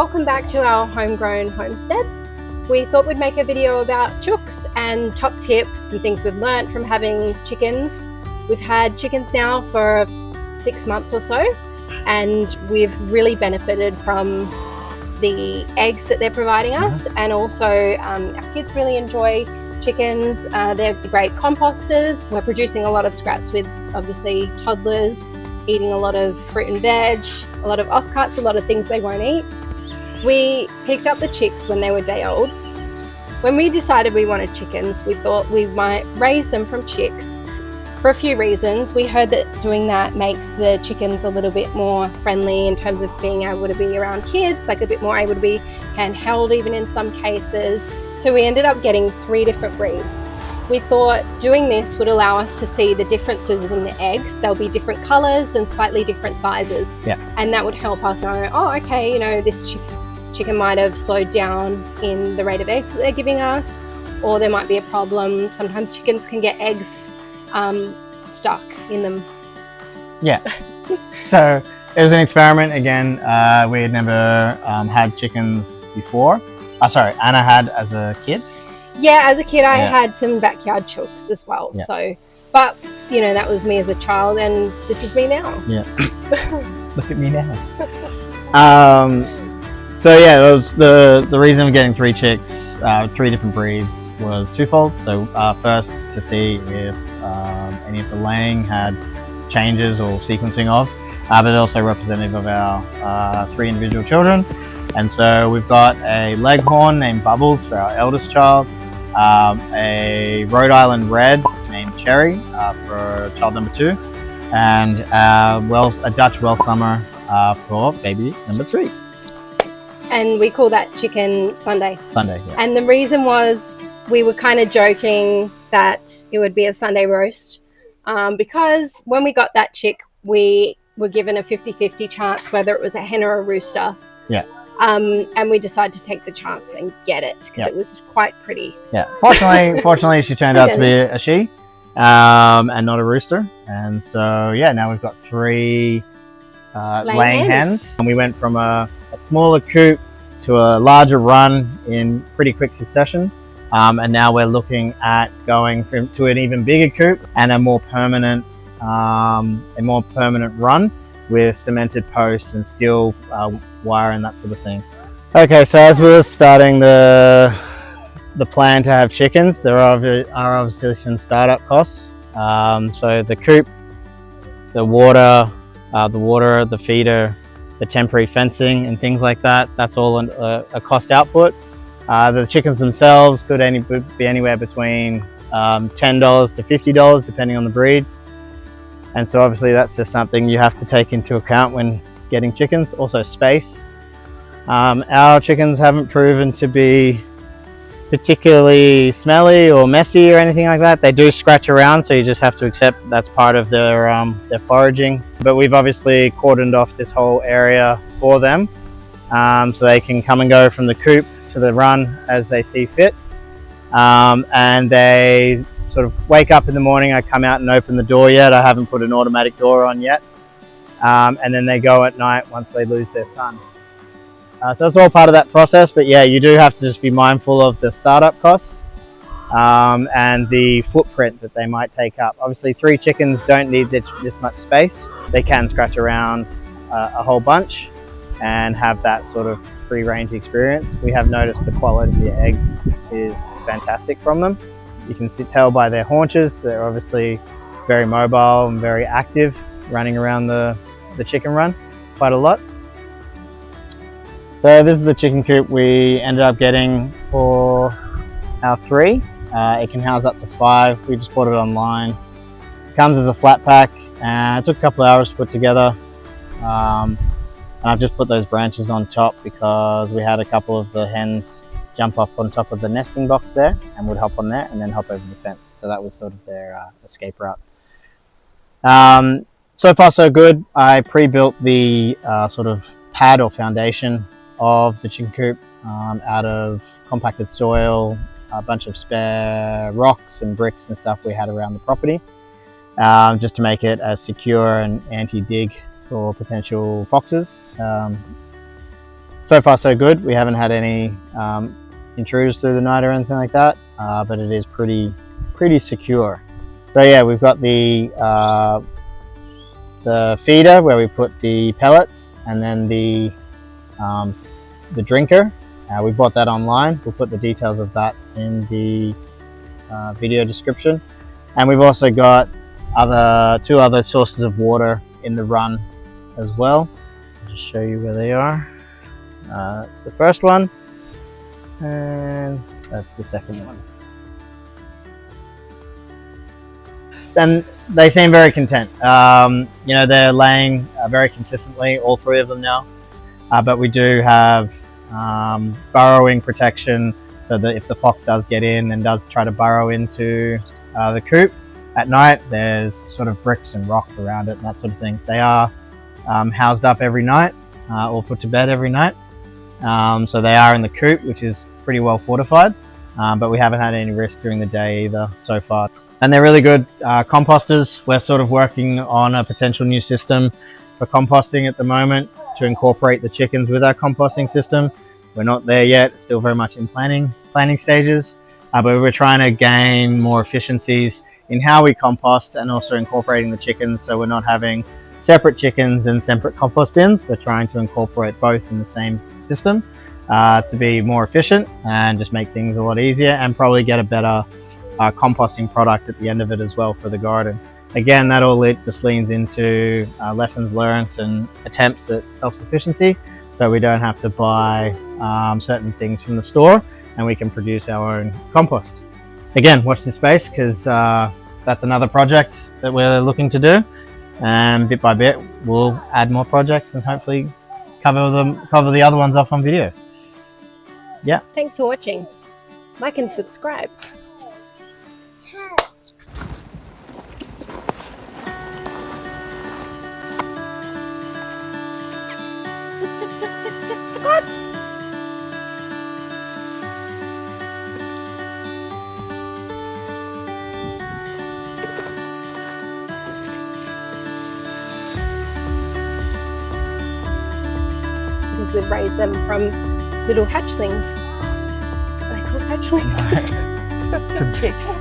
welcome back to our homegrown homestead. We thought we'd make a video about chooks and top tips and things we've learnt from having chickens. We've had chickens now for 6 months or so, and we've really benefited from the eggs that they're providing us, and also our kids really enjoy chickens. They're great composters. We're producing a lot of scraps with obviously toddlers eating a lot of fruit and veg, a lot of offcuts, a lot of things they won't eat. We picked up the chicks when they were day olds. When we decided we wanted chickens, we thought we might raise them from chicks for a few reasons. We heard that doing that makes the chickens a little bit more friendly in terms of being able to be around kids, like a bit more able to be handheld even in some cases. So we ended up getting 3 different breeds. We thought doing this would allow us to see the differences in the eggs. There'll be different colours and slightly different sizes. And that would help us know, oh, okay, you know, this chicken might have slowed down in the rate of eggs that they're giving us, or there might be a problem. Sometimes chickens can get eggs stuck in them. So it was an experiment again. We had never had chickens before. Anna had as a kid. Yeah, as a kid I had some backyard chooks as well. So, but you know, that was me as a child, and this is me now. Look at me now. So yeah, it was the reason of getting 3 chicks, 3 different breeds, was twofold. So first, to see if any of the laying had changes or sequencing of, but also representative of our 3 individual children. And so we've got a leghorn named Bubbles for our eldest child, a Rhode Island Red named Cherry for child number 2, and a Dutch Well Summer for baby number 3. And we call that chicken Sunday. Sunday, yeah. And the reason was we were kind of joking that it would be a Sunday roast because when we got that chick, we were given a 50-50 chance whether it was a hen or a rooster. And we decided to take the chance and get it because it was quite pretty. Fortunately, she turned out to be a she and not a rooster. And so, now we've got 3 laying hens. And we went from a smaller coop to a larger run in pretty quick succession. And now we're looking at going to an even bigger coop and a more permanent run with cemented posts and steel wire and that sort of thing. Okay, so as we were starting the plan to have chickens, there are obviously some startup costs. So the coop, the water, the feeder, the temporary fencing and things like that, that's all a cost output. The chickens themselves could be anywhere between $10 to $50 depending on the breed. And so obviously that's just something you have to take into account when getting chickens. Also space. Our chickens haven't proven to be particularly smelly or messy or anything like that. They do scratch around, so you just have to accept that's part of their foraging. But we've obviously cordoned off this whole area for them, so they can come and go from the coop to the run as they see fit. And they sort of wake up in the morning, I come out and open the door yet. I haven't put an automatic door on yet. And then they go at night once they lose their sun. So it's all part of that process, but you do have to just be mindful of the startup cost and the footprint that they might take up. Obviously 3 chickens don't need this much space. They can scratch around a whole bunch and have that sort of free range experience. We have noticed the quality of the eggs is fantastic from them. You can tell by their haunches, they're obviously very mobile and very active, running around the chicken run quite a lot. So this is the chicken coop we ended up getting for our 3. It can house up to 5. We just bought it online. It comes as a flat pack, and it took a couple of hours to put together. And I've just put those branches on top because we had a couple of the hens jump up on top of the nesting box there and would hop on there and then hop over the fence. So that was sort of their escape route. So far so good. I pre-built the sort of pad or foundation of the chicken coop out of compacted soil, a bunch of spare rocks and bricks and stuff we had around the property, just to make it as secure and anti-dig for potential foxes. So far so good. We haven't had any intruders through the night or anything like that, but it is pretty secure. So yeah, we've got the feeder where we put the pellets, and then the drinker. We bought that online. We'll put the details of that in the video description. And we've also got two other sources of water in the run as well. I'll just show you where they are. That's the first one, and that's the second one. And they seem very content. You know, they're laying very consistently, all three of them now. But we do have burrowing protection, so that if the fox does get in and does try to burrow into the coop at night, there's sort of bricks and rock around it and that sort of thing. They are housed up every night, or put to bed every night. So they are in the coop, which is pretty well fortified, but we haven't had any risk during the day either so far. And they're really good composters. We're sort of working on a potential new system for composting at the moment to incorporate the chickens with our composting system. We're not there yet, still very much in planning stages, but we're trying to gain more efficiencies in how we compost and also incorporating the chickens, so we're not having separate chickens and separate compost bins. We're trying to incorporate both in the same system to be more efficient and just make things a lot easier, and probably get a better composting product at the end of it as well for the garden. Again, that all just leans into lessons learned and attempts at self-sufficiency, so we don't have to buy certain things from the store, and we can produce our own compost. Again, watch this space, because that's another project that we're looking to do, and bit by bit we'll add more projects and hopefully cover the other ones off on video. Yeah. Thanks for watching. Like and subscribe. Because we've raised them from little hatchlings. Are they called hatchlings? Some chicks.